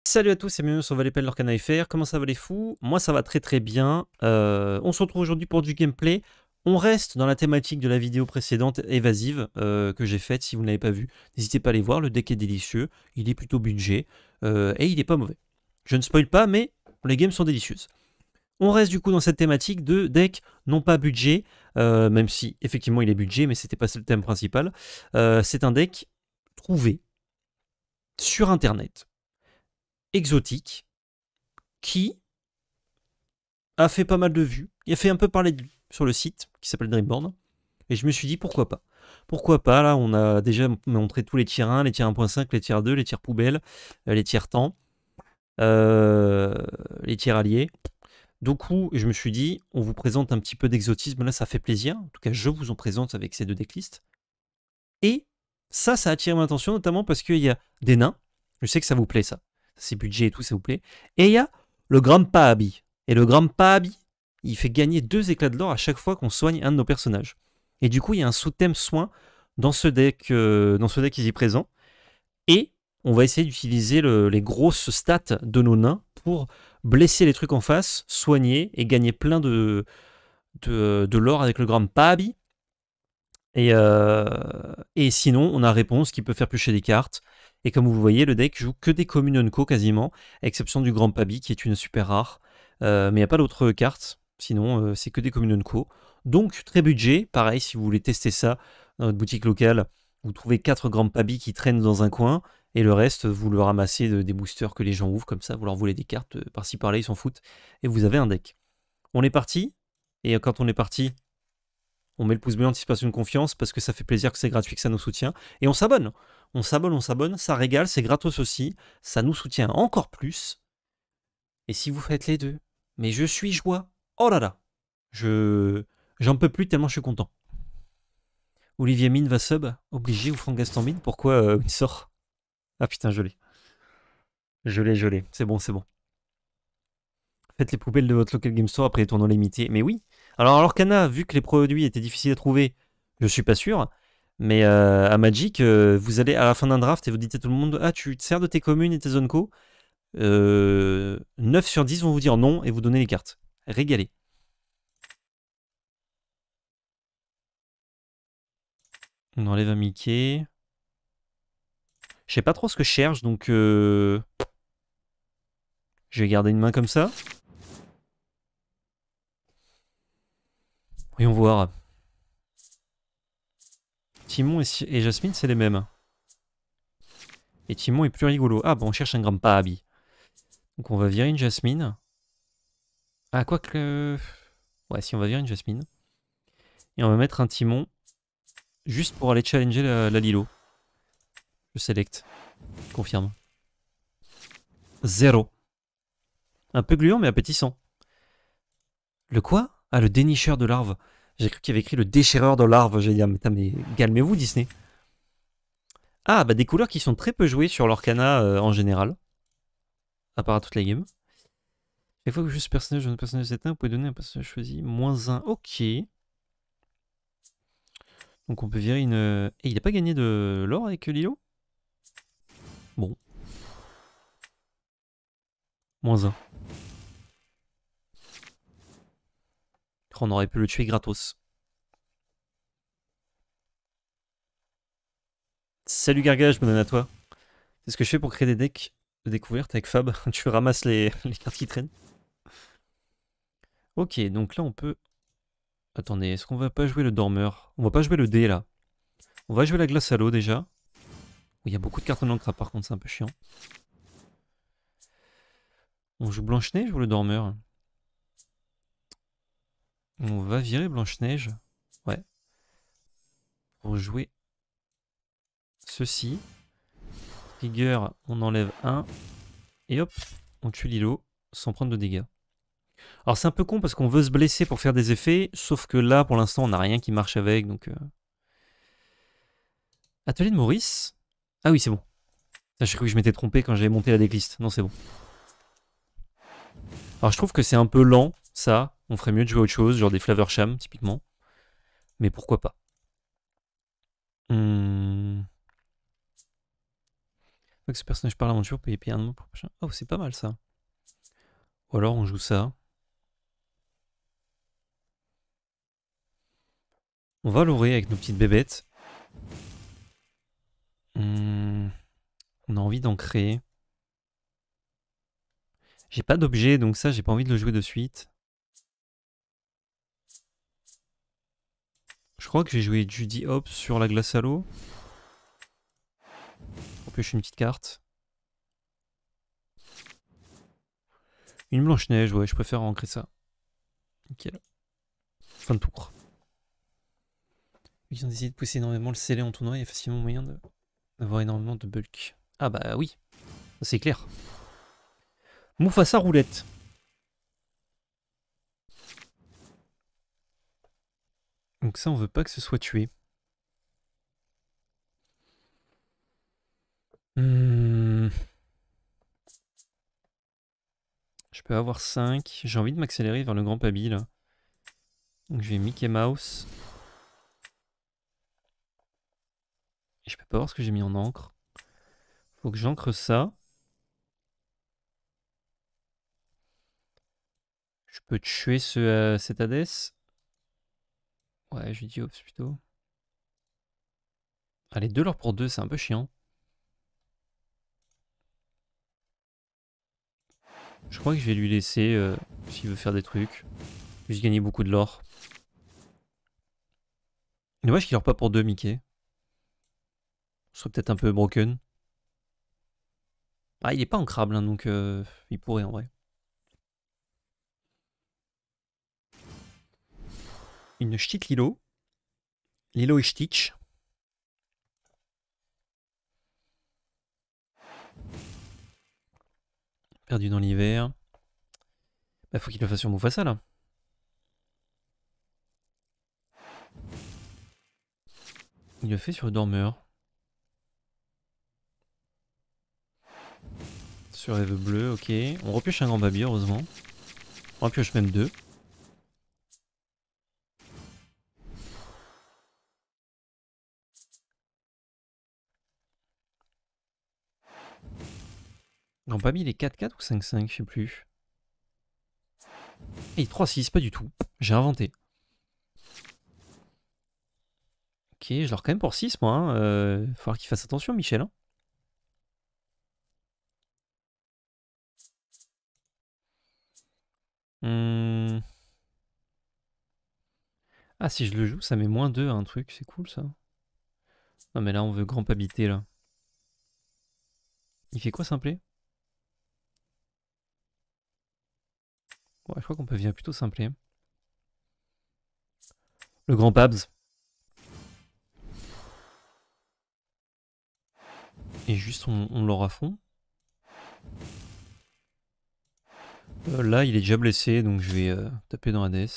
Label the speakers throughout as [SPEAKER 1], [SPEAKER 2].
[SPEAKER 1] Salut à tous, c'est Mieux sur Valépel Lorcana FR. Comment ça va les fous? Moi ça va très très bien. On se retrouve aujourd'hui pour du gameplay. On reste dans la thématique de la vidéo précédente évasive que j'ai faite. Si vous ne l'avez pas vu, n'hésitez pas à aller voir. Le deck est délicieux, il est plutôt budget et il est pas mauvais. Je ne spoil pas, mais les games sont délicieuses. On reste du coup dans cette thématique de deck non pas budget, même si effectivement il est budget, mais c'était pas le thème principal. C'est un deck trouvé sur internet, exotique, qui a fait pas mal de vues. Il a fait un peu parler de lui sur le site qui s'appelle Dreamborn. Et je me suis dit pourquoi pas. Pourquoi pas, là on a déjà montré tous les tiers 1, les tiers 1.5, les tiers 2, les tiers poubelles, les tiers temps, les tiers alliés. Du coup, je me suis dit, on vous présente un petit peu d'exotisme, là ça fait plaisir. En tout cas, je vous en présente avec ces deux decklists. Et ça a attiré mon attention, notamment parce qu'il y a des nains. Je sais que ça vous plaît ça. C'est budget et tout, ça vous plaît. Et il y a le Grandpa Abby. Et le Grandpa Abby, il fait gagner 2 éclats de l'or à chaque fois qu'on soigne un de nos personnages. Et du coup, il y a un sous-thème soin dans ce deck ici présent. Et on va essayer d'utiliser les grosses stats de nos nains pour blesser les trucs en face, soigner et gagner plein de l'or avec le Grandpa Abby. Et sinon, on a réponse qui peut faire piocher des cartes. Et comme vous le voyez, le deck joue que des communes co quasiment, à exception du Grand Pabi qui est une super rare. Mais il n'y a pas d'autres cartes, sinon c'est que des communes co. Donc très budget, pareil, si vous voulez tester ça dans votre boutique locale, vous trouvez 4 Grand Pabi qui traînent dans un coin, et le reste, vous le ramassez des boosters que les gens ouvrent, comme ça, vous leur volez des cartes par-ci par-là, ils s'en foutent, et vous avez un deck. On est parti, et quand on est parti, on met le pouce bleu, anticipation de confiance, parce que ça fait plaisir, que c'est gratuit, que ça nous soutient. Et on s'abonne. On s'abonne, ça régale, c'est gratos aussi. Ça nous soutient encore plus. Et si vous faites les deux, mais je suis joie. Oh là là. J'en peux plus tellement je suis content. Olivier Mine va sub, obligé, ou Franck Gaston Mine. Pourquoi il sort? Ah putain, je l'ai. Je l'ai. C'est bon, c'est bon. Faites les poubelles de votre local game store après les tournois limités. Mais oui. Alors Kana, vu que les produits étaient difficiles à trouver, je suis pas sûr. Mais à Magic, vous allez à la fin d'un draft et vous dites à tout le monde: ah, tu te sers de tes communes et tes zones co. 9 sur 10 vont vous dire non et vous donner les cartes. Régalez. On enlève un Mickey. Je sais pas trop ce que je cherche, donc je vais garder une main comme ça. Voyons voir. Timon et Jasmine, c'est les mêmes. Et Timon est plus rigolo. Ah, bon, on cherche un Grandpa Abby. Donc on va virer une Jasmine. Ah, quoique... Ouais, si on va virer une Jasmine. Et on va mettre un Timon. Juste pour aller challenger la Lilo. Je select. Confirme. 0. Un peu gluant mais appétissant. Le quoi? Ah, le dénicheur de larves. J'ai cru qu'il y avait écrit le déchireur de larves. J'ai dit, ah, mais calmez-vous Disney. Ah, bah des couleurs qui sont très peu jouées sur l'Orcana en général. À part à toute la game. Chaque fois que je joue ce personnage ou un personnage s'éteint, vous pouvez donner un personnage choisi -1. Ok. Donc on peut virer une... Et il n'a pas gagné de l'or avec Lilo? Bon. -1. On aurait pu le tuer gratos. Salut Gargage, bonne année à toi. C'est ce que je fais pour créer des decks de découverte avec Fab. Tu ramasses les cartes qui traînent. Ok, donc là on peut... Attendez, est-ce qu'on va pas jouer le dormeur? On va pas jouer le dé là. On va jouer la glace à l'eau déjà. Il y a beaucoup de cartes en encre par contre, c'est un peu chiant. On joue Blanche-Neige ou le dormeur? On va virer Blanche-Neige. Ouais. Pour jouer ceci. Trigger, on enlève 1. Et hop, on tue Lilo sans prendre de dégâts. Alors c'est un peu con parce qu'on veut se blesser pour faire des effets, sauf que là pour l'instant on n'a rien qui marche avec, donc... Atelier de Maurice? Ah oui c'est bon. J'ai cru que je m'étais trompé quand j'avais monté la decklist. Non c'est bon. Alors je trouve que c'est un peu lent, ça. On ferait mieux de jouer à autre chose, genre des Flavorsham typiquement. Mais pourquoi pas. que ce personnage par l'aventure peut y payer un nom pour le prochain. Oh, c'est pas mal ça. Ou alors on joue ça. On va l'orer avec nos petites bébêtes. On a envie d'en créer. J'ai pas d'objet, donc ça, j'ai pas envie de le jouer de suite. Je crois que j'ai joué Judy Hop sur la glace à l'eau. Pour piocher une petite carte. Une Blanche-Neige, ouais, je préfère ancrer ça. Nickel. Fin de tour. Ils ont décidé de pousser énormément le scellé en tournoi, il y a facilement moyen d'avoir énormément de bulk. Ah bah oui, c'est clair. Mufasa roulette. Donc ça, on veut pas que ce soit tué. Je peux avoir 5. J'ai envie de m'accélérer vers le grand Pabi là. Donc je vais Mickey Mouse. Et je peux pas voir ce que j'ai mis en encre. Faut que j'encre ça. Je peux tuer cet Hades. Ouais, je lui dis Ops plutôt. Allez, 2 l'or pour 2, c'est un peu chiant. Je crois que je vais lui laisser s'il veut faire des trucs. Juste gagner beaucoup de l'or. Dommage qu'il n'aura pas pour 2 Mickey. Ce serait peut-être un peu broken. Ah, il est pas ancrable, hein, donc il pourrait en vrai. Une Ch'tit Lilo. Lilo et Stitch. Perdu dans l'hiver. Bah, faut qu'il le fasse sur Mufasa là. Il le fait sur le dormeur. Sur Eve Bleu, ok. On repioche un grand babi, heureusement. On repioche même 2. Grand babi, il est 4-4 ou 5-5, je sais plus. Et 3-6, pas du tout. J'ai inventé. Ok, je leur quand même pour 6, moi. Faut falloir qu'il fasse attention, Michel. Hein. Ah, si je le joue, ça met -2 à un truc. C'est cool, ça. Non, mais là, on veut grand pabité, là. Il fait quoi, simplet? Ouais, je crois qu'on peut venir plutôt simplet. Le grand Pabs. Et juste, on l'aura à fond. Là, il est déjà blessé, donc je vais taper dans Hades.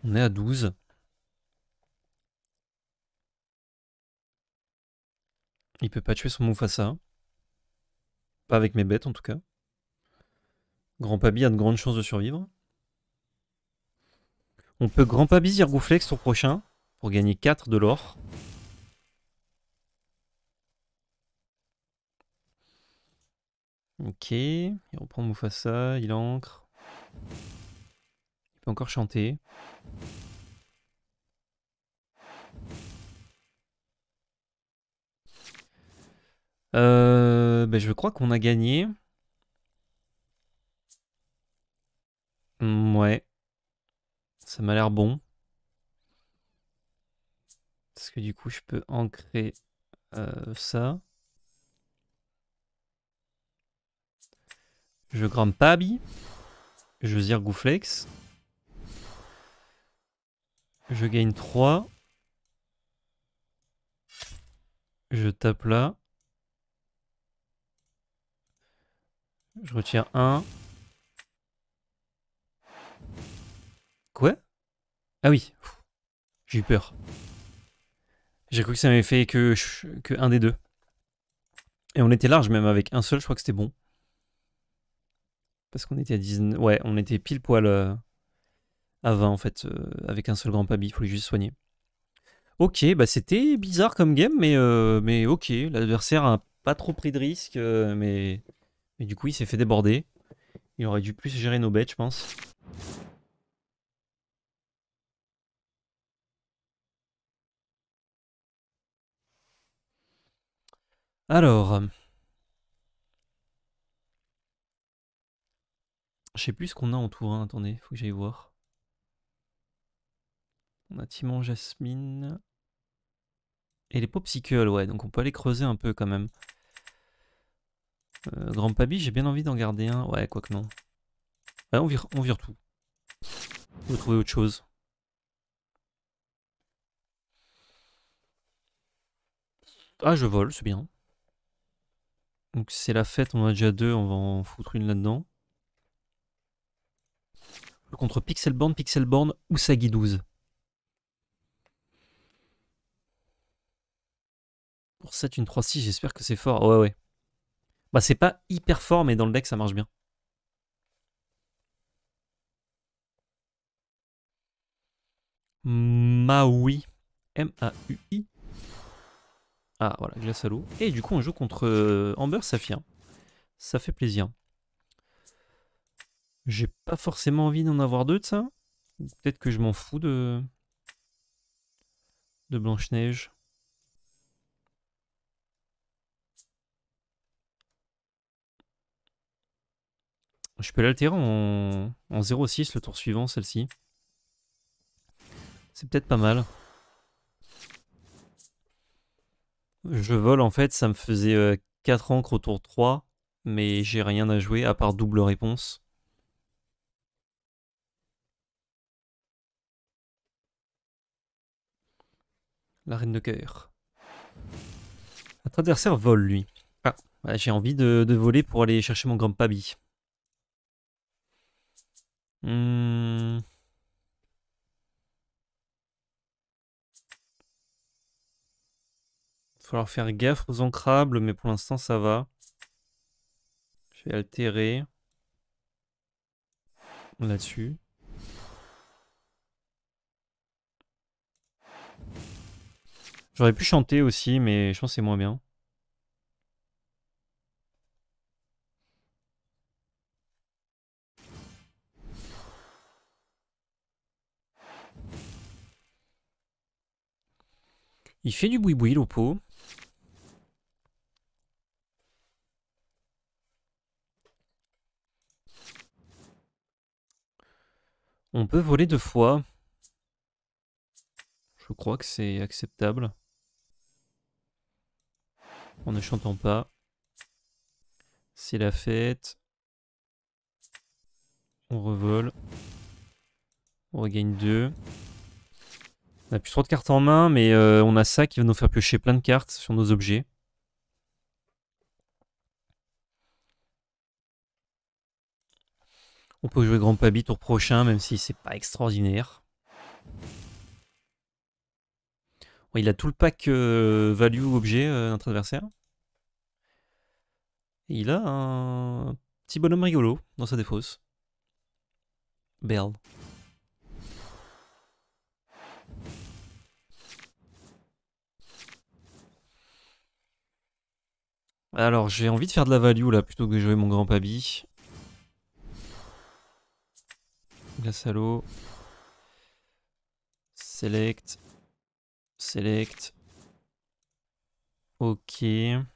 [SPEAKER 1] On est à 12. Il peut pas tuer son Mufasa. Pas avec mes bêtes, en tout cas. Grand Pabi a de grandes chances de survivre. On peut Grand Pabi Zirgouflex tour prochain pour gagner 4 de l'or. Ok, il reprend Mufasa, il ancre. Il peut encore chanter. Ben je crois qu'on a gagné. Ouais. Ça m'a l'air bon. Parce que du coup, je peux ancrer ça. Je Grand Pabi. Je Zirgouflex. Je gagne 3. Je tape là. Je retire 1. Quoi? Ah oui. J'ai eu peur. J'ai cru que ça m'avait fait que un des deux. Et on était large même avec un seul, je crois que c'était bon. Parce qu'on était à 19. Ouais, on était pile poil à 20 en fait. Avec un seul grand Pabi, il faut juste soigner. Ok, bah c'était bizarre comme game, mais ok. L'adversaire a pas trop pris de risques, mais du coup il s'est fait déborder. Il aurait dû plus gérer nos bêtes, je pense. Alors, je sais plus ce qu'on a en tour 1, attendez, faut que j'aille voir. On a Timon, Jasmine. Et les Popsicles, ouais, donc on peut aller creuser un peu quand même. Grand Pabi, j'ai bien envie d'en garder un. Ouais, quoique non. Ouais, on vire tout. On va trouver autre chose. Ah, je vole, c'est bien. Donc c'est la fête, on en a déjà deux, on va en foutre une là-dedans. Contre Pixelborn ou Sagi 12. Pour 7, une 3-6, j'espère que c'est fort. Ouais, ouais. Bah c'est pas hyper fort, mais dans le deck ça marche bien. Maui. M-A-U-I. Ah voilà, glace à l'eau. Et du coup on joue contre Amber Saphir. Ça fait plaisir. J'ai pas forcément envie d'en avoir deux de ça. Peut-être que je m'en fous de Blanche-Neige. Je peux l'altérer en 0-6 le tour suivant, celle-ci. C'est peut-être pas mal. Je vole en fait, ça me faisait 4 encres au tour 3, mais j'ai rien à jouer à part double réponse. La reine de cœur. Notre adversaire vole lui. Ah, ouais, j'ai envie de voler pour aller chercher mon grand pabi. Hmm. Il va falloir faire gaffe aux ancrables, mais pour l'instant ça va. Je vais altérer là-dessus. J'aurais pu chanter aussi, mais je pense que c'est moins bien. Il fait du boui-boui, l'Oppo. On peut voler 2 fois. Je crois que c'est acceptable. En ne chantant pas. C'est la fête. On revole. On regagne 2. On a plus trop de cartes en main, mais on a ça qui va nous faire piocher plein de cartes sur nos objets. On peut jouer Grand Pabi tour prochain, même si c'est pas extraordinaire. Bon, il a tout le pack value objet, notre adversaire. Et il a un petit bonhomme rigolo dans sa défausse. Belle. Alors, j'ai envie de faire de la value là plutôt que de jouer mon Grand Pabi. Glace à l'eau. Select. Select. Ok. Je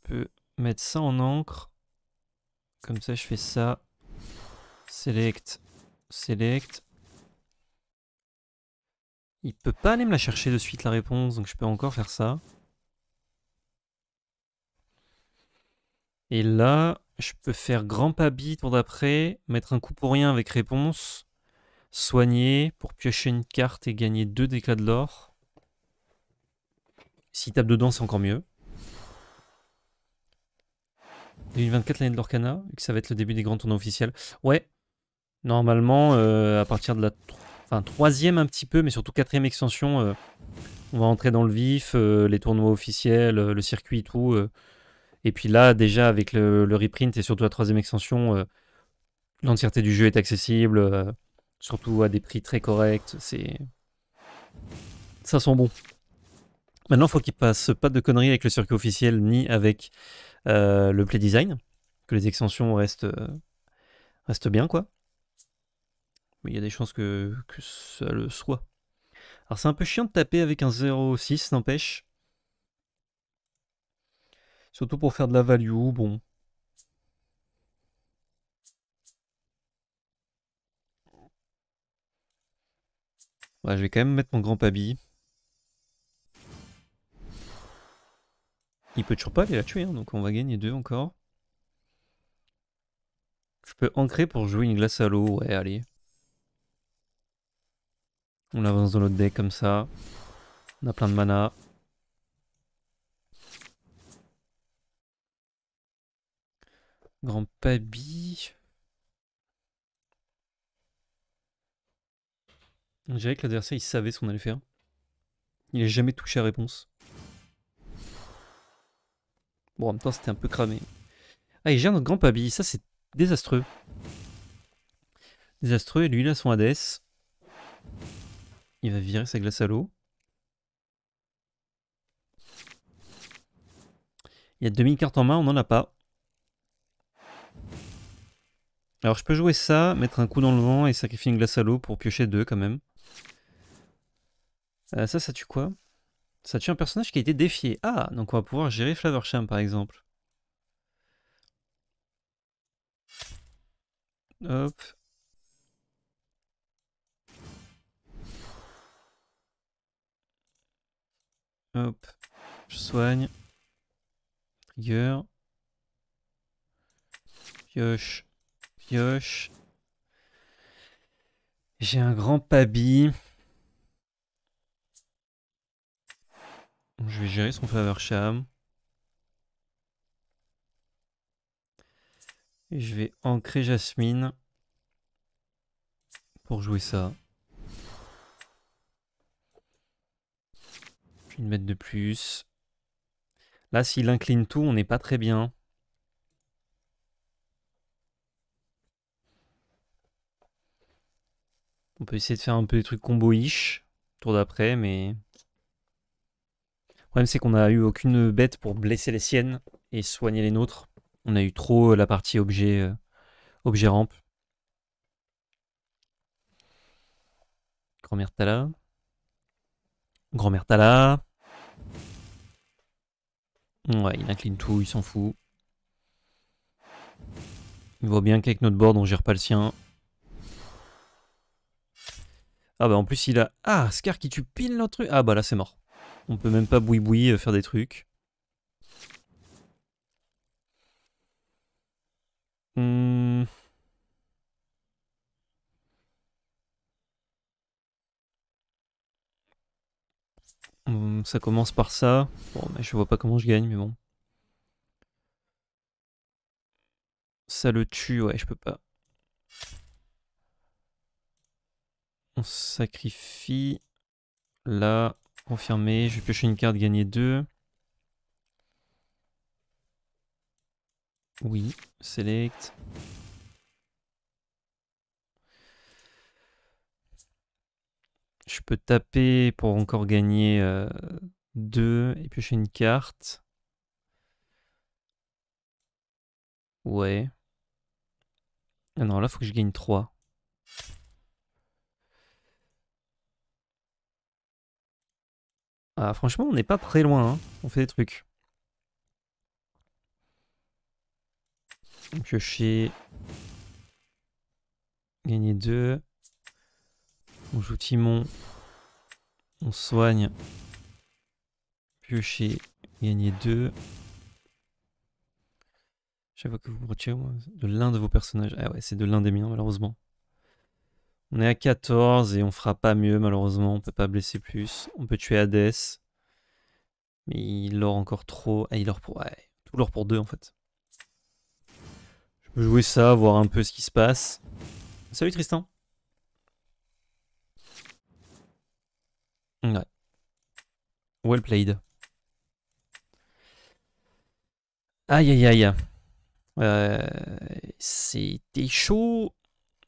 [SPEAKER 1] peux mettre ça en encre. Comme ça, je fais ça. Select. Select. Il peut pas aller me la chercher de suite la réponse, donc je peux encore faire ça. Et là, je peux faire grand pabi tour d'après, mettre un coup pour rien avec réponse, soigner pour piocher une carte et gagner 2 d'éclat de l'or. S'il tape dedans, c'est encore mieux. 2024 l'année de l'Orcana, vu que ça va être le début des grands tournois officiels. Ouais, normalement, à partir de la troisième un petit peu, mais surtout quatrième extension, on va entrer dans le vif, les tournois officiels, le circuit, tout. Et puis là, déjà, avec le reprint et surtout la troisième extension, l'entièreté du jeu est accessible. Surtout à des prix très corrects. Ça sent bon. Maintenant, il faut qu'ils fassent pas de conneries avec le circuit officiel ni avec le play design. Que les extensions restent bien, quoi. Mais il y a des chances que ça le soit. Alors, c'est un peu chiant de taper avec un 0,6, n'empêche. Surtout pour faire de la value, bon. Ouais, je vais quand même mettre mon grand Pabi. Il peut toujours pas aller la tuer, hein, donc on va gagner 2 encore. Je peux ancrer pour jouer une glace à l'eau, ouais, allez. On avance dans notre deck comme ça. On a plein de mana. Grand Pabi. On dirait que l'adversaire il savait ce qu'on allait faire. Il a jamais touché à réponse. Bon, en même temps, c'était un peu cramé. Ah, il gère notre grand Pabi. Ça, c'est désastreux. Désastreux. Et lui, il a son Hades. Il va virer sa glace à l'eau. Il y a 2000 cartes en main, on n'en a pas. Alors, je peux jouer ça, mettre un coup dans le vent et sacrifier une glace à l'eau pour piocher 2 quand même. Ça tue quoi? Ça tue un personnage qui a été défié. Ah, donc on va pouvoir gérer Flavorsham par exemple. Hop. Hop. Je soigne. Trigger. Pioche. Pioche. J'ai un grand Pabi. Je vais gérer son Flavorsham. Et je vais ancrer Jasmine. Pour jouer ça. Puis une mettre de plus. Là, s'il incline tout, on n'est pas très bien. On peut essayer de faire un peu des trucs combo-ish. Tour d'après, mais... Le problème, c'est qu'on n'a eu aucune bête pour blesser les siennes et soigner les nôtres. On a eu trop la partie objet rampe. Grand-mère Tala. Grand-mère Tala. Ouais, il incline tout, il s'en fout. Il voit bien qu'avec notre board, on gère pas le sien. Ah bah en plus, il a... Ah, Scar qui tue pile notre truc. Ah bah là, c'est mort. On peut même pas boui-boui faire des trucs. Ça commence par ça. Bon, mais je vois pas comment je gagne, mais bon. Ça le tue, ouais, je peux pas. On sacrifie. Là, confirmé. Je vais piocher une carte, gagner 2. Oui, select. Je peux taper pour encore gagner 2 et piocher une carte. Ouais. Ah non, là, faut que je gagne 3. Ah, franchement, on n'est pas très loin. Hein. On fait des trucs. Piocher. Gagner 2. On joue Timon. On soigne. Piocher. Gagner 2. Chaque fois que vous retirez de l'un de vos personnages. Ah ouais, c'est de l'un des miens, malheureusement. On est à 14 et on fera pas mieux, malheureusement. On peut pas blesser plus. On peut tuer Hades. Mais il lore encore trop. Ah, il lore pour... Ouais, tout lore pour 2 en fait. Je peux jouer ça, voir un peu ce qui se passe. Salut Tristan. Ouais. Well played. Aïe aïe aïe. C'était chaud.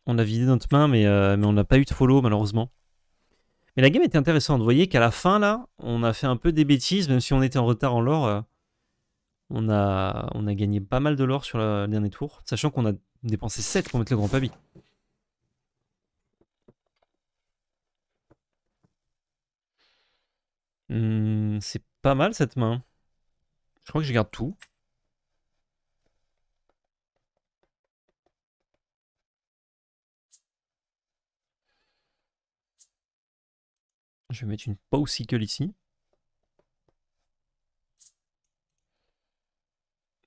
[SPEAKER 1] On a vidé notre main, mais on n'a pas eu de follow, malheureusement. Mais la game était intéressante. Vous voyez qu'à la fin, là, on a fait un peu des bêtises, même si on était en retard en lore. On a gagné pas mal de lore sur le dernier tour, sachant qu'on a dépensé 7 pour mettre le grand pabi. C'est pas mal cette main. Je crois que je garde tout. Je vais mettre une Powsicle ici.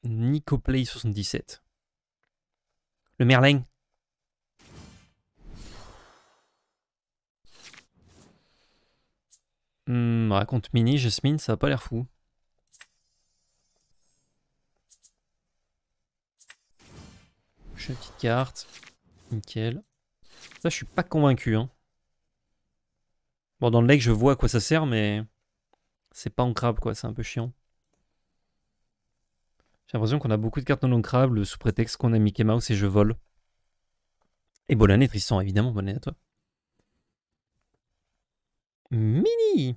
[SPEAKER 1] Nicoplay 77. Le Merlin. Contre Mini, Jasmine, ça a pas l'air fou. Je fais une petite carte. Nickel. Ça, je suis pas convaincu. Hein. Bon, dans le deck, je vois à quoi ça sert, mais c'est pas ancrable, quoi. C'est un peu chiant. J'ai l'impression qu'on a beaucoup de cartes non ancrables sous prétexte qu'on a Mickey Mouse et je vole. Et bonne année, Tristan, évidemment. Bonne année à toi. Mini.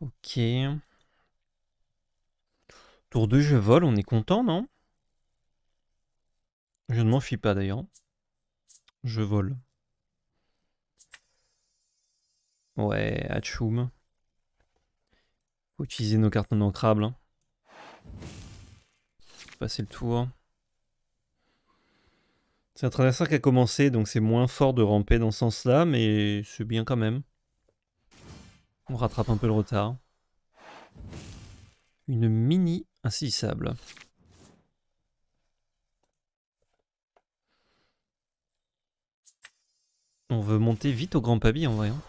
[SPEAKER 1] Ok. Tour 2, je vole. On est content, non? Je ne m'enfuis pas, d'ailleurs. Je vole. Ouais, Hachoum. Faut utiliser nos cartes non ancrables. Hein. Passer le tour. C'est un traverseur qui a commencé, donc c'est moins fort de ramper dans ce sens-là, mais c'est bien quand même. On rattrape un peu le retard. Une mini insaisissable. On veut monter vite au grand pabi en vrai. Hein.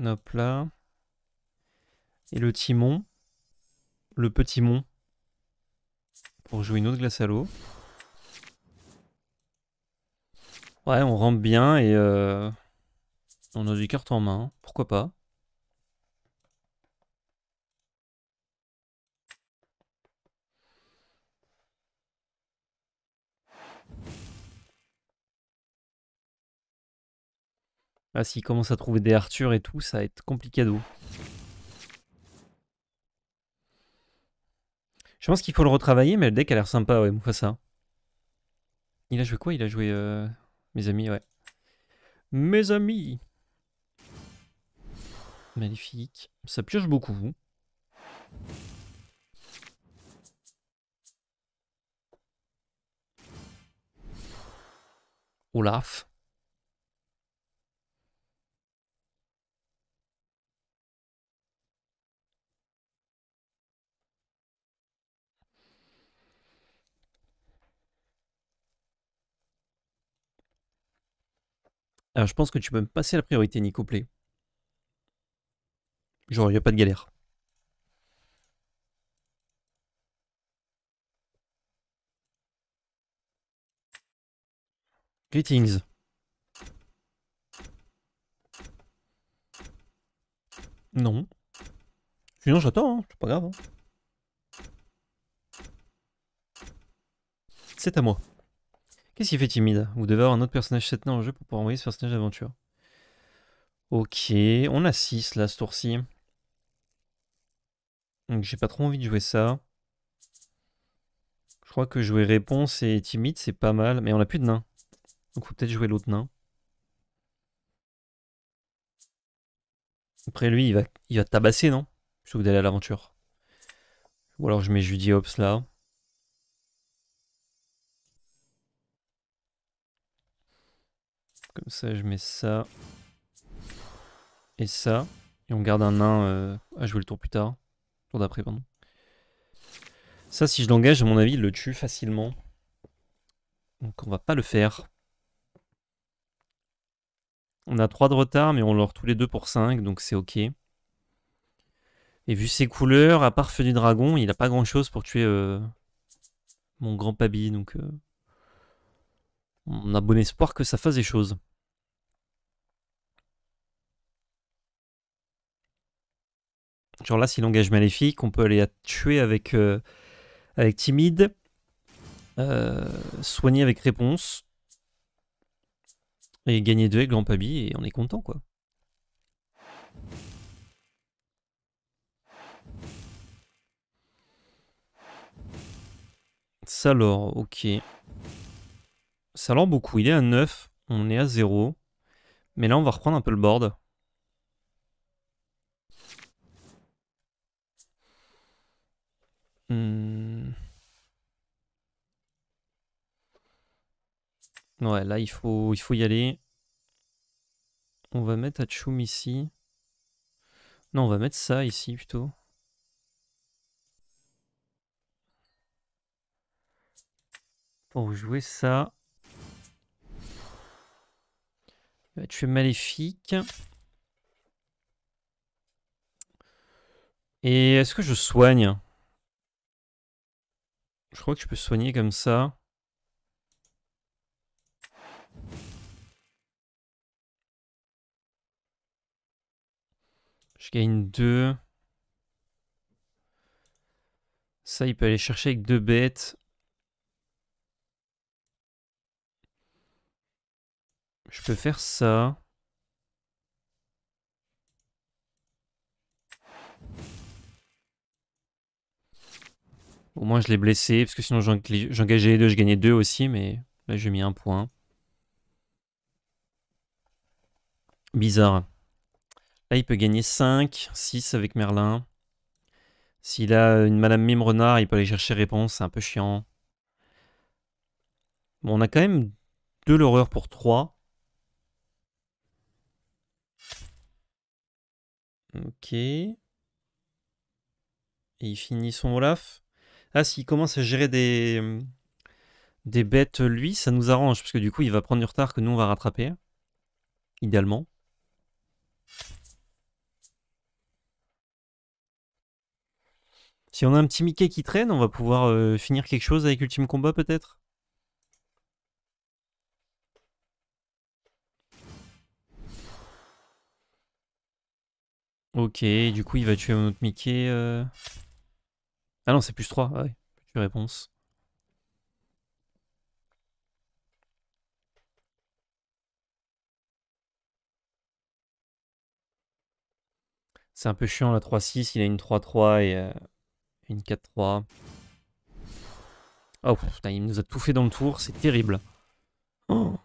[SPEAKER 1] Hop là. Et le timon. Le petit mont. Pour jouer une autre glace à l'eau. Ouais, on rampe bien et on a des cartes en main. Pourquoi pas? Ah, s'il commence à trouver des Arthur et tout, ça va être compliqué d'eau. Je pense qu'il faut le retravailler, mais le deck a l'air sympa, ouais, Mufasa. Il a joué quoi? Il a joué mes amis, ouais. Mes amis! Magnifique. Ça pioche beaucoup. Olaf. Alors, je pense que tu peux me passer la priorité, Nico Play. Genre, il n'y a pas de galère. Greetings. Non. Sinon, j'attends, hein. C'est pas grave. Hein. C'est à moi. Qu'est-ce qu'il fait timide? Vous devez avoir un autre personnage 7 nains en jeu pour pouvoir envoyer ce personnage d'aventure. Ok, on a 6 là, ce tour-ci. Donc j'ai pas trop envie de jouer ça. Je crois que jouer réponse et timide, c'est pas mal. Mais on a plus de nains. Donc faut peut-être jouer l'autre nain. Après lui, il va tabasser, non? Plutôt que d'aller à l'aventure. Ou alors je mets Judy Hobbs là. Comme ça, je mets ça. Et ça. Et on garde un nain à jouer le tour plus tard. Tour d'après, pardon. Ça, si je l'engage, à mon avis, il le tue facilement. Donc on va pas le faire. On a 3 de retard, mais on lore tous les deux pour 5, donc c'est ok. Et vu ses couleurs, à part Feu du Dragon, il a pas grand chose pour tuer mon grand Pabi, donc on a bon espoir que ça fasse des choses. Genre là, s'il engage Maléfique, on peut aller la tuer avec Avec timide. Soigner avec réponse. Et gagner 2 avec grand pabi et on est content quoi. Salor, ok. Salor beaucoup, il est à 9, on est à 0. Mais là on va reprendre un peu le board. Ouais, là il faut y aller. On va mettre Hachoum ici. Non, on va mettre ça ici plutôt. Pour jouer ça. Il va tuer Maléfique. Et est-ce que je soigne? Je crois que je peux soigner comme ça. Je gagne 2. Ça, il peut aller chercher avec 2 bêtes. Je peux faire ça. Au moins, je l'ai blessé, parce que sinon j'engageais les 2, je gagnais 2 aussi, mais là, j'ai mis 1 point. Bizarre. Là, il peut gagner 5, 6 avec Merlin. S'il a une Madame Mime Renard, il peut aller chercher réponse, c'est un peu chiant. Bon, on a quand même 2 l'horreur pour 3. Ok. Et il finit son Olaf. Ah, s'il commence à gérer des bêtes, lui, ça nous arrange, parce que du coup, il va prendre du retard que nous, on va rattraper. Idéalement. Si on a un petit Mickey qui traîne, on va pouvoir finir quelque chose avec Ultime Combat, peut-être. Ok, du coup, il va tuer un autre Mickey. Ah non, c'est plus 3. Ah ouais, tu réponse. C'est un peu chiant, la 3-6. Il a une 3-3 et une 4-3. Oh putain, il nous a tout fait dans le tour. C'est terrible. Oh.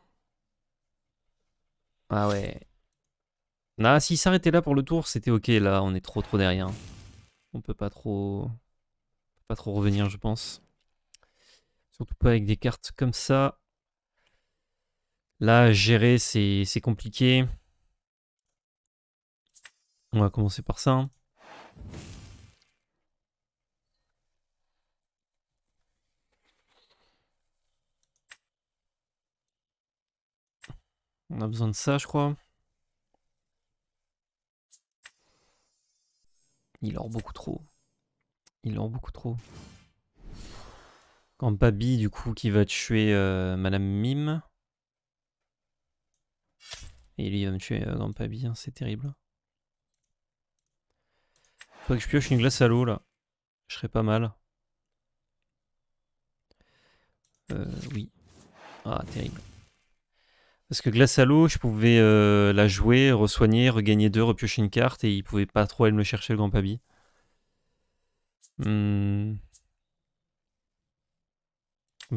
[SPEAKER 1] Ah ouais. Ah, s'il s'arrêtait là pour le tour, c'était ok. Là, on est trop derrière. On peut pas trop revenir, je pense. Surtout pas avec des cartes comme ça. Là, gérer, c'est compliqué. On va commencer par ça. Hein. On a besoin de ça, je crois. Il en beaucoup trop. Il en beaucoup trop. Quand Babi, du coup, qui va tuer Madame Mime. Et lui, il va me tuer Grand Babi, hein, c'est terrible. Faudrait que je pioche une glace à l'eau, là. Je serais pas mal. Oui. Ah, terrible. Parce que glace à l'eau, je pouvais la jouer, re-soigner, regagner 2, repiocher une carte, et il pouvait pas trop aller me le chercher, le Grand Pabi. Bah,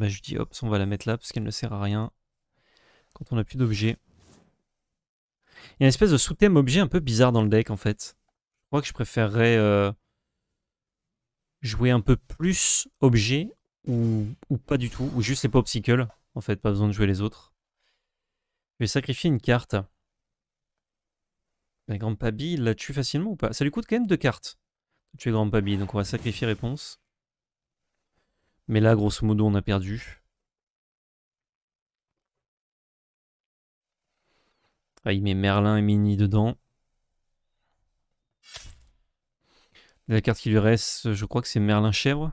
[SPEAKER 1] je dis hop, on va la mettre là, parce qu'elle ne sert à rien. Quand on n'a plus d'objets. Il y a une espèce de sous-thème objet un peu bizarre dans le deck, en fait. Je crois que je préférerais jouer un peu plus objet, ou pas du tout, ou juste les popsicles. En fait, pas besoin de jouer les autres. Je vais sacrifier une carte. La Grande Pabi, il la tue facilement ou pas? Ça lui coûte quand même 2 cartes. Tuer Grande Pabi, donc on va sacrifier réponse. Mais là, grosso modo, on a perdu. Ah, il met Merlin et Mini dedans. La carte qui lui reste, je crois que c'est Merlin Chèvre.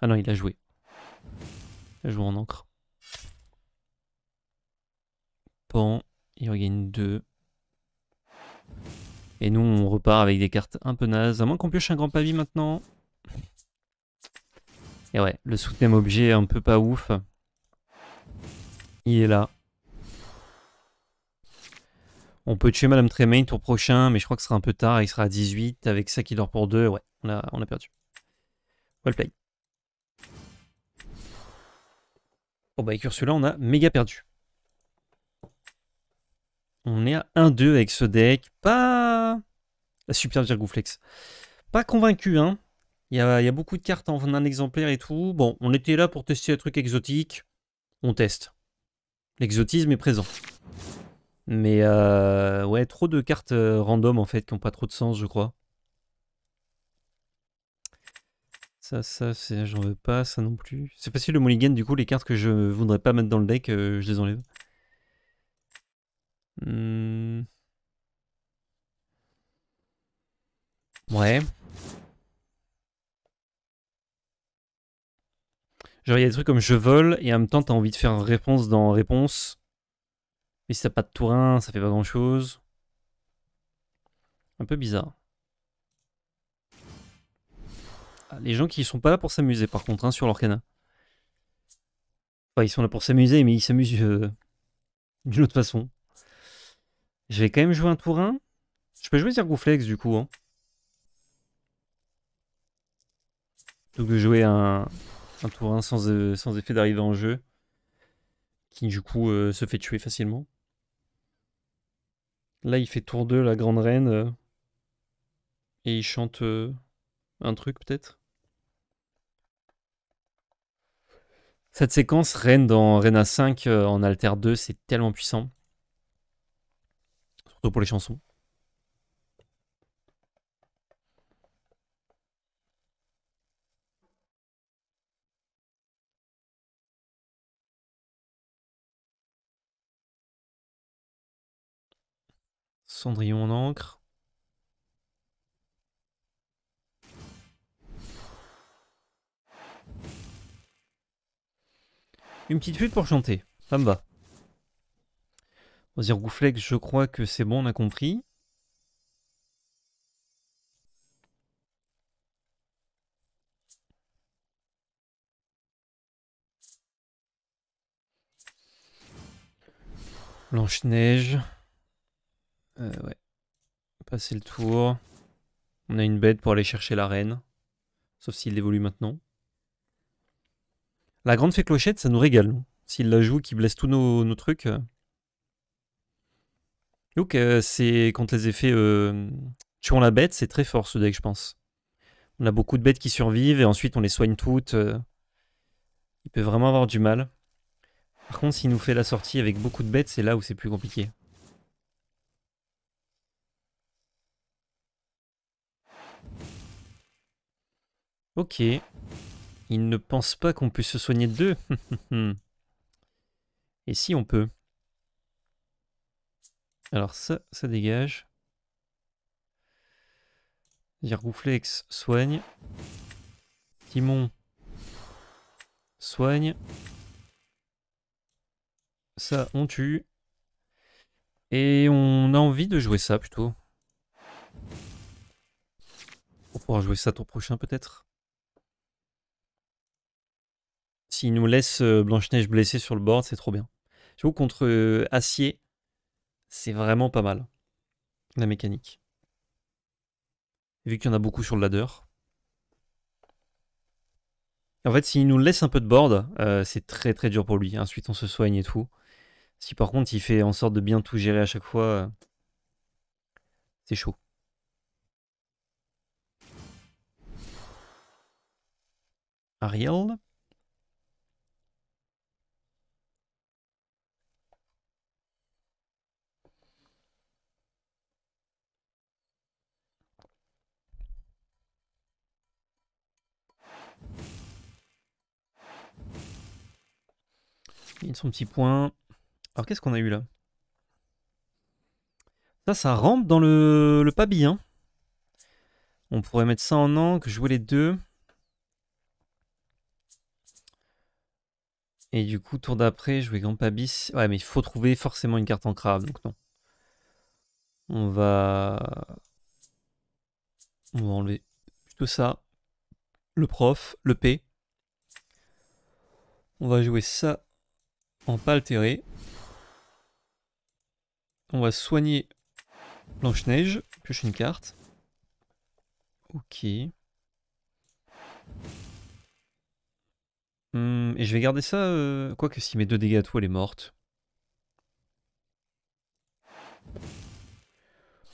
[SPEAKER 1] Ah non, il a joué. Il a joué en encre. Pan, il regagne 2. Et nous, on repart avec des cartes un peu nazes. À moins qu'on pioche un Grand Pavi maintenant. Et ouais, le soutien objet est un peu pas ouf. Il est là. On peut tuer Madame Tremaine tour prochain, mais je crois que ce sera un peu tard. Il sera à 18 avec ça qui dort pour 2. Ouais, on a perdu. Well play. Bon bah avec Ursula, on a méga perdu. On est à 1-2 avec ce deck. Pas... La super Virgouflex. Pas convaincu, hein. Il y a beaucoup de cartes en un exemplaire et tout. Bon, on était là pour tester un truc exotique. On teste. L'exotisme est présent. Mais ouais, trop de cartes random en fait qui n'ont pas trop de sens, je crois. Ça, j'en veux pas, ça non plus. C'est facile le mulligan, du coup, les cartes que je voudrais pas mettre dans le deck, je les enlève. Ouais. Genre, il y a des trucs comme je vole, et en même temps, t'as envie de faire réponse dans réponse. Mais si t'as pas de tour 1, ça fait pas grand chose. Un peu bizarre. Ah, les gens qui sont pas là pour s'amuser, par contre, hein, sur l'Orcana. Enfin, ils sont là pour s'amuser, mais ils s'amusent d'une autre façon. Je vais quand même jouer un tour 1. Je peux jouer Zergouflex, du coup. Hein. Plutôt que de jouer un tour 1 sans effet d'arrivée en jeu. Qui, du coup, se fait tuer facilement. Là, il fait tour 2, la grande reine. Et il chante un truc, peut-être. Cette séquence, reine dans Reine 5 en Alter 2, c'est tellement puissant. Surtout pour les chansons. Cendrillon en encre. Une petite flûte pour chanter. Ça me va. On va dire Gouflex, je crois que c'est bon, on a compris. Blanche-Neige. Ouais. Passer le tour. On a une bête pour aller chercher la reine. Sauf s'il évolue maintenant. La grande fée clochette, ça nous régale. S'il la joue, qui blesse tous nos trucs. Donc, c'est contre les effets tuant la bête, c'est très fort ce deck, je pense. On a beaucoup de bêtes qui survivent et ensuite on les soigne toutes. Il peut vraiment avoir du mal. Par contre, s'il nous fait la sortie avec beaucoup de bêtes, c'est là où c'est plus compliqué. Ok. Il ne pense pas qu'on puisse se soigner de deux. Et si on peut. Alors ça dégage. Zirgouflex soigne. Timon soigne. Ça, on tue. Et on a envie de jouer ça plutôt. On pourra jouer ça tour prochain peut-être. S'il nous laisse Blanche-Neige blessée sur le board, c'est trop bien. J'avoue, contre Acier, c'est vraiment pas mal. La mécanique. Vu qu'il y en a beaucoup sur le ladder. En fait, s'il nous laisse un peu de board, c'est très très dur pour lui. Ensuite, on se soigne et tout. Si par contre, il fait en sorte de bien tout gérer à chaque fois, c'est chaud. Ariel. Il a son petit point. Alors, qu'est-ce qu'on a eu là? Ça rampe dans le pabillon. On pourrait mettre ça en encre, jouer les deux. Et du coup, tour d'après, jouer Grand Pabis. Ouais, mais il faut trouver forcément une carte en crabe, donc non. On va enlever plutôt ça. Le prof, le P. On va jouer ça en pas altéré. On va soigner Blanche-Neige, piocher une carte. Ok. Et je vais garder ça. Quoique s'il met 2 dégâts à tout, elle est morte.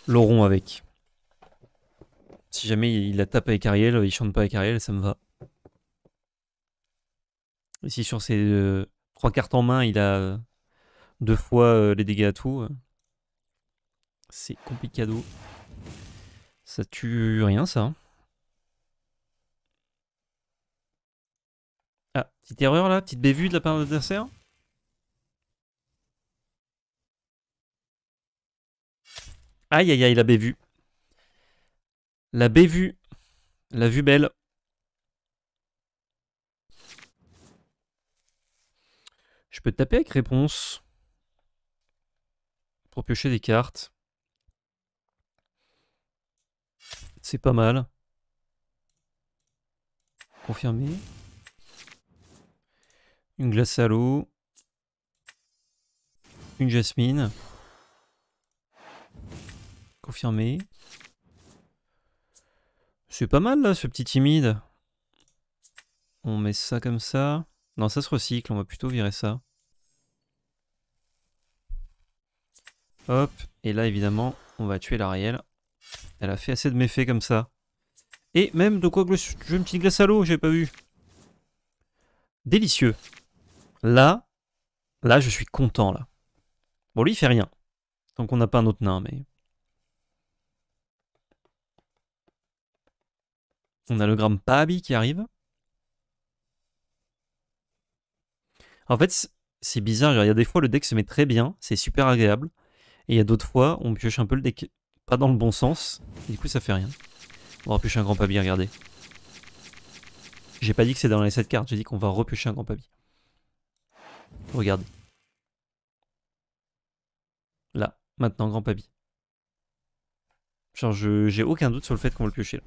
[SPEAKER 1] Lauron avec. Si jamais il la tape avec Ariel, il chante pas avec Ariel, ça me va. Et si sur ses 3 cartes en main, il a 2 fois les dégâts à tout, c'est complicado. Ça tue rien, ça. Ah, petite erreur là, petite bévue de la part de l'adversaire. Aïe aïe aïe, la bévue. La bévue. La vue belle. Je peux te taper avec réponse. Pour piocher des cartes. C'est pas mal. Confirmé. Une glace à l'eau. Une jasmine. Confirmé. C'est pas mal là, ce petit timide. On met ça comme ça. Non, ça se recycle, on va plutôt virer ça. Hop, et là évidemment, on va tuer l'Ariel. Elle a fait assez de méfaits comme ça. Et même de quoi je veux une petite glace à l'eau, j'ai pas vu. Délicieux. Là, je suis content là. Bon, lui il fait rien. Tant qu'on n'a pas un autre nain, mais... On a le gramme Pabi qui arrive. En fait, c'est bizarre, il y a des fois le deck se met très bien, c'est super agréable. Et il y a d'autres fois, on pioche un peu le deck pas dans le bon sens. Et du coup, ça fait rien. On va repiocher un grand Pabi, regardez. J'ai pas dit que c'est dans les 7 cartes, j'ai dit qu'on va repiocher un grand Pabi. Regardez. Là, maintenant, grand Pabi. Genre, j'ai aucun doute sur le fait qu'on va le piocher là.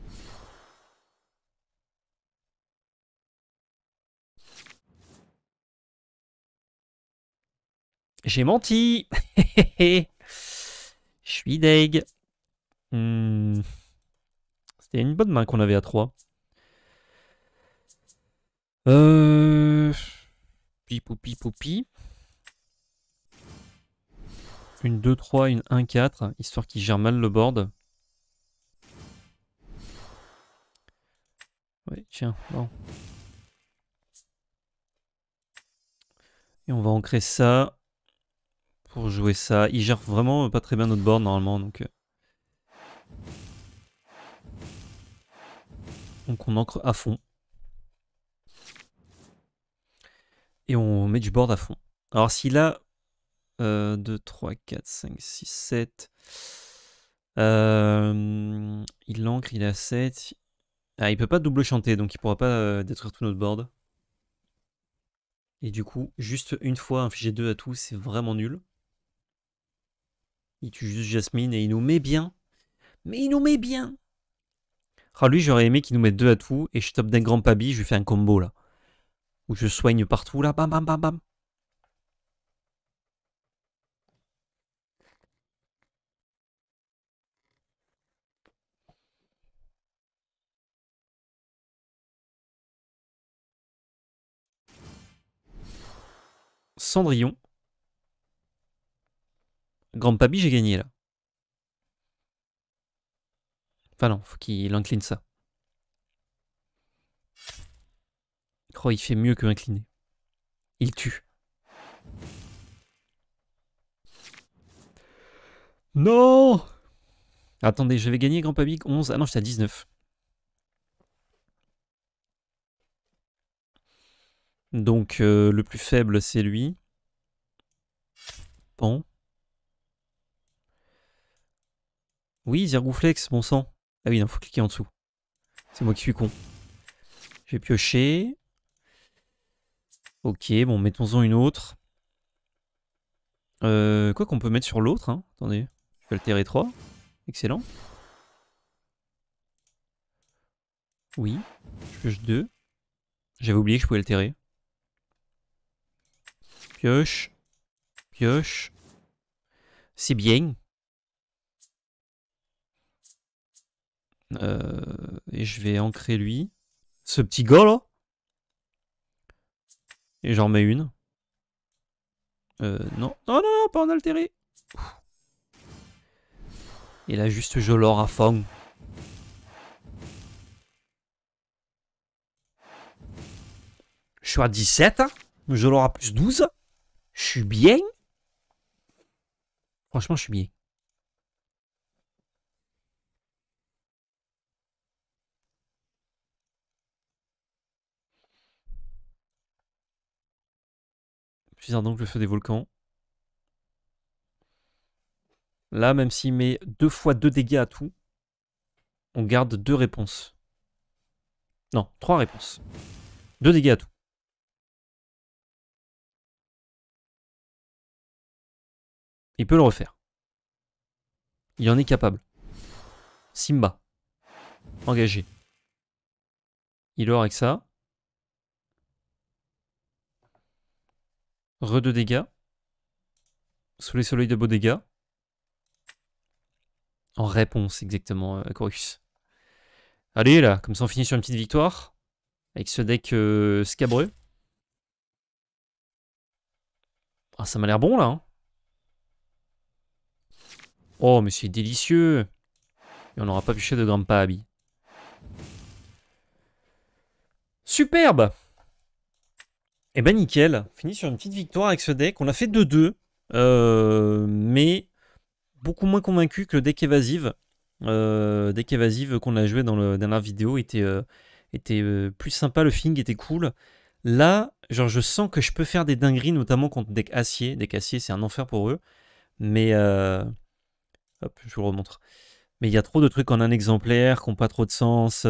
[SPEAKER 1] J'ai menti. Je suis deg. C'était une bonne main qu'on avait à 3. Pipoupi poupi. Une 2-3, une 1-4, histoire qu'il gère mal le board. Ouais, tiens, bon. Et on va ancrer ça pour jouer ça. Il gère vraiment pas très bien notre board normalement, donc on ancre à fond. Et on met du board à fond. Alors s'il a 2, 3, 4, 5, 6, 7... il l'ancre, il a 7... Ah, il peut pas double chanter, donc il pourra pas détruire tout notre board. Et du coup, juste une fois infliger 2 à tout, c'est vraiment nul. Il tue juste Jasmine et il nous met bien. Mais il nous met bien. Ah, lui, j'aurais aimé qu'il nous mette 2 à tout et je top d'un grand Pabi, je lui fais un combo là. Où je soigne partout là, bam bam bam bam. Cendrillon. Grand Pabi, j'ai gagné là. Enfin non, faut qu'il incline ça. Oh, il fait mieux que incliner. Il tue. Non. Attendez, je vais gagner Grand Pabi 11. Ah non, j'étais à 19. Donc le plus faible, c'est lui. Pan. Oui, Zergouflex, bon sang. Ah oui, non, faut cliquer en dessous. C'est moi qui suis con. Je vais piocher. Ok, bon, mettons-en une autre. Quoi qu'on peut mettre sur l'autre, hein. Attendez, je vais altérer 3. Excellent. Oui, je pioche 2. J'avais oublié que je pouvais altérer. Pioche. Pioche. C'est bien. Et je vais ancrer lui. Ce petit gars là. Et j'en mets une. Non. Non, non, non, pas en altéré. Et là, juste je l'or à fond. Je suis à 17. Je l'or à plus 12. Je suis bien. Franchement, je suis bien. Puisant donc le feu des volcans. Là, même s'il met 2 fois 2 dégâts à tout, on garde 2 réponses. Non, 3 réponses. 2 dégâts à tout. Il peut le refaire. Il en est capable. Simba. Engagé. Il aura avec ça. Re 2 dégâts. Sous les soleils de beaux dégâts. En réponse, exactement, Chorus. Allez, là, comme ça on finit sur une petite victoire. Avec ce deck scabreux. Ah, ça m'a l'air bon, là. Hein. Oh, mais c'est délicieux. Et on n'aura pas pioché de Grandpa Abby. Superbe. Eh ben nickel. Fini sur une petite victoire avec ce deck. On a fait 2-2. Mais beaucoup moins convaincu que le deck évasive. Deck évasive qu'on a joué dans la dernière vidéo était plus sympa. Le feeling était cool. Là, genre, je sens que je peux faire des dingueries, notamment contre deck acier. Deck acier, c'est un enfer pour eux. Mais hop, je vous le remontre. Mais il y a trop de trucs en un exemplaire qui n'ont pas trop de sens.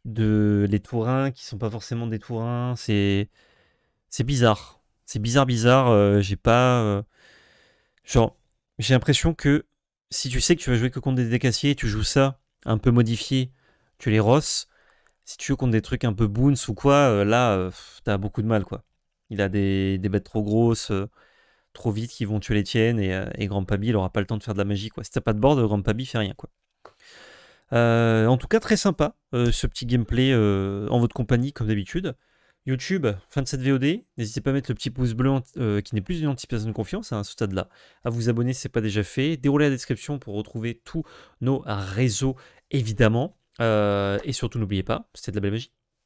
[SPEAKER 1] Les tourins qui sont pas forcément des tourins. C'est bizarre. C'est bizarre. J'ai pas. Genre, j'ai l'impression que si tu sais que tu vas jouer que contre des decks aciers, tu joues ça un peu modifié, tu les rosses. Si tu joues contre des trucs un peu boons ou quoi, là, t'as beaucoup de mal, quoi. Il a des bêtes trop grosses, trop vite, qui vont tuer les tiennes, et Grandpaby, il aura pas le temps de faire de la magie, quoi. Si t'as pas de board, Grandpaby fait rien, quoi. En tout cas, très sympa, ce petit gameplay en votre compagnie, comme d'habitude. YouTube, fin de cette VOD. N'hésitez pas à mettre le petit pouce bleu qui n'est plus une anticipation de confiance à ce stade-là. À vous abonner si ce n'est pas déjà fait. Déroulez la description pour retrouver tous nos réseaux, évidemment. Et surtout, n'oubliez pas, c'était de la belle magie.